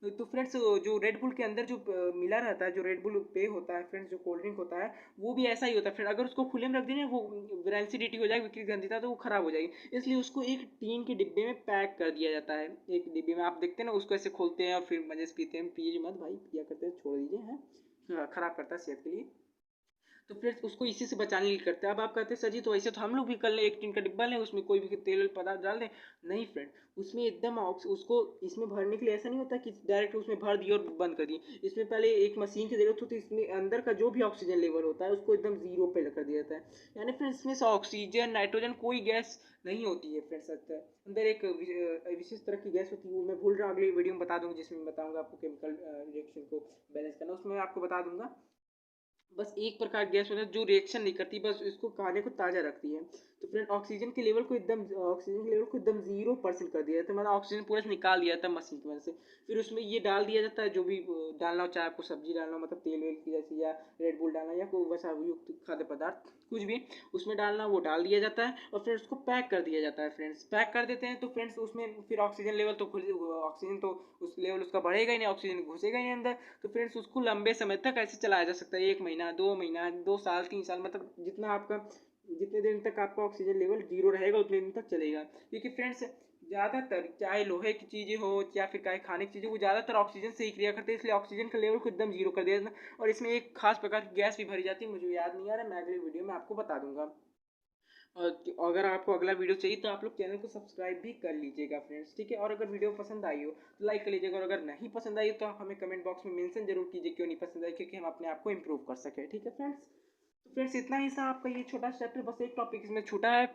S1: तो फ्रेंड्स जो रेड बुल के अंदर जो मिला रहता है, जो रेड बुल पे होता है फ्रेंड्स, जो कोल्ड ड्रिंक होता है, वो भी ऐसा ही होता है फ्रेंड, अगर उसको खुले में रख दें वो रेंसिडिटी हो जाएगी, विकृत गंधिता, तो वो खराब हो जाएगी, इसलिए उसको एक टीन के डिब्बे में पैक कर दिया जाता है। एक डिब्बे में आप देखते हैं ना, उसको ऐसे खोलते हैं और फिर मजे से पीते हैं, पीजिए मत भाई, पिया करते हैं, छोड़ दीजिए, हैं, खराब करता है सेहत के लिए। तो फिर उसको इसी से बचाने के लिए करते हैं। अब आप कहते हैं सर जी तो ऐसे तो हम लोग भी कर लें, एक टीन का डिब्बा लें, उसमें कोई भी तेल पदार्थ डाल दें, नहीं फ्रेंड, उसमें एकदम उसको इसमें भरने के लिए ऐसा नहीं होता कि डायरेक्ट उसमें भर दिए और बंद कर दिए, इसमें पहले एक मशीन की जरूरत होती है, इसमें अंदर का जो भी ऑक्सीजन लेवल होता है उसको एकदम जीरो पे कर दिया जाता है, यानी फ्रेंड्स इसमें से ऑक्सीजन नाइट्रोजन कोई गैस नहीं होती है फ्रेंड्स, अंदर एक विशेष तरह की गैस होती है, वो मैं भूल रहा हूँ, अगली वीडियो में बता दूंगा, जिसमें बताऊंगा आपको केमिकल रिएक्शन को बैलेंस करना, उसमें आपको बता दूंगा। बस एक प्रकार गैस होता है जो रिएक्शन नहीं करती, बस इसको खाने को ताज़ा रखती है। तो फ्रेंड ऑक्सीजन के लेवल को एकदम 0% कर दिया जाता है, मतलब ऑक्सीजन पूरा से निकाल दिया जाता है मशीन की मदद से, फिर उसमें ये डाल दिया जाता है जो भी डालना हो, चाहे आपको सब्जी डालना हो मतलब तेल वेल की जैसे, या रेड बुल डालना, या कोई वसा युक्त खाद्य पदार्थ कुछ भी उसमें डालना, वो डाल दिया जाता है और फिर उसको पैक कर दिया जाता है फ्रेंड्स, पैक कर देते हैं। तो फ्रेंड्स उसमें फिर ऑक्सीजन लेवल तो ऑक्सीजन तो उस लेवल उसका बढ़ेगा ही नहीं, ऑक्सीजन घुसेगा ही नहीं अंदर, तो फ्रेंड्स उसको लंबे समय तक ऐसे चलाया जा सकता है, 1 महीना 2 महीना 2 साल 3 साल, मतलब जितना आपका जितने दिन तक आपका ऑक्सीजन लेवल जीरो रहेगा उतने दिन तक चलेगा, क्योंकि फ्रेंड्स ज़्यादातर चाहे लोहे की चीज़ें हो या फिर चाहे खाने की चीज़ें, वो ज़्यादातर ऑक्सीजन से ही क्रिया करते हैं, इसलिए ऑक्सीजन का लेवल को एकदम जीरो कर दिया जाता है, और इसमें एक खास प्रकार की गैस भी भरी जाती है, मुझे याद नहीं आ रहा, मैं अगली वीडियो में आपको बता दूंगा। और अगर आपको अगला वीडियो चाहिए तो आप लोग चैनल को सब्सक्राइब भी कर लीजिएगा फ्रेंड्स, ठीक है, और अगर वीडियो पसंद आई हो तो लाइक कर लीजिएगा, और अगर नहीं पसंद आई हो तो हमें कमेंट बॉक्स में मेंशन जरूर कीजिए क्यों नहीं पसंद आई, क्योंकि हम अपने आप को इम्प्रूव कर सकें, ठीक है फ्रेंड्स। तो फ्रेंड्स इतना ही था आपका ये छोटा चैप्टर, बस एक टॉपिक इसमें छूटा है,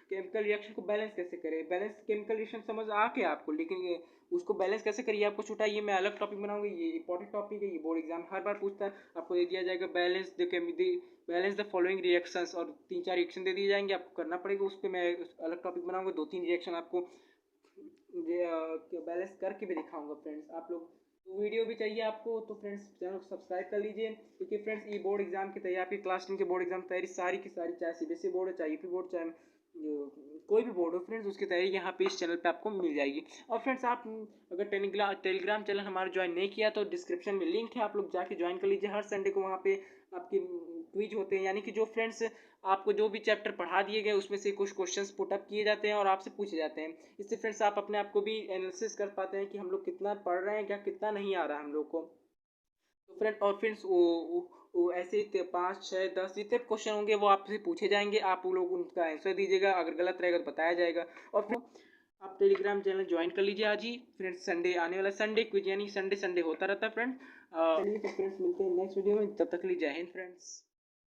S1: केमिकल रिएक्शन को बैलेंस कैसे करें, बैलेंस केमिकल रिएक्शन समझ आ के आपको, लेकिन ये उसको बैलेंस कैसे करिए आपको छूटा है, ये मैं अलग टॉपिक बनाऊंगा, ये इंपॉर्टेंट टॉपिक है, ये बोर्ड एग्जाम हर बार पूछता है, आपको दे दिया जाएगा बैलेंस द फॉलोइंग रिएक्शंस, और 3-4 रिएक्शन दे दिए जाएंगे, आपको करना पड़ेगा, उस पर मैं अलग टॉपिक बनाऊंगा, 2-3 रिएक्शन आपको बैलेंस करके भी दिखाऊंगा फ्रेंड्स, आप लोग तो वीडियो भी चाहिए आपको तो फ्रेंड्स चैनल को सब्सक्राइब कर लीजिए, क्योंकि फ्रेंड्स ये बोर्ड एग्जाम की तैयारी, आपकी क्लास 10 के बोर्ड एग्जाम की तैयारी सारी की सारी, चाहे सीबीएसई बोर्ड हो, चाहे यूपी बोर्ड, चाहे कोई भी बोर्ड हो फ्रेंड्स, उसकी तैयारी यहाँ पे इस चैनल पे आपको मिल जाएगी। और फ्रेंड्स आप अगर टेलीग्राम चैनल हमारा ज्वाइन नहीं किया तो डिस्क्रिप्शन में लिंक है, आप लोग जाके ज्वाइन कर लीजिए। हर संडे को वहाँ पे आपके क्विज होते हैं, यानी कि जो फ्रेंड्स आपको जो भी चैप्टर पढ़ा दिए गए उसमें से कुछ क्वेश्चंस पुट अप किए जाते हैं और आपसे पूछे जाते हैं। इससे फ्रेंड्स आप अपने आप को भी एनालिसिस कर पाते हैं कि हम लोग कितना पढ़ रहे हैं, क्या कितना नहीं आ रहा है हम लोग को। तो फ्रेंड और फ्रेंड्स वो ऐसे ही 5 6 10 जितने क्वेश्चन होंगे वो आपसे पूछे जाएंगे, आप वो लोग उनका आंसर दीजिएगा, अगर गलत रहेगा तो बताया जाएगा। और फिर आप टेलीग्राम चैनल ज्वाइन कर लीजिए आज ही फ्रेंड्स। संडे आने वाला संडे क्विज, यानी संडे संडे होता रहता है फ्रेंड। चलिए तो फ्रेंड्स मिलते हैं नेक्स्ट वीडियो में, तब तक के लिए जय हिंद फ्रेंड्स।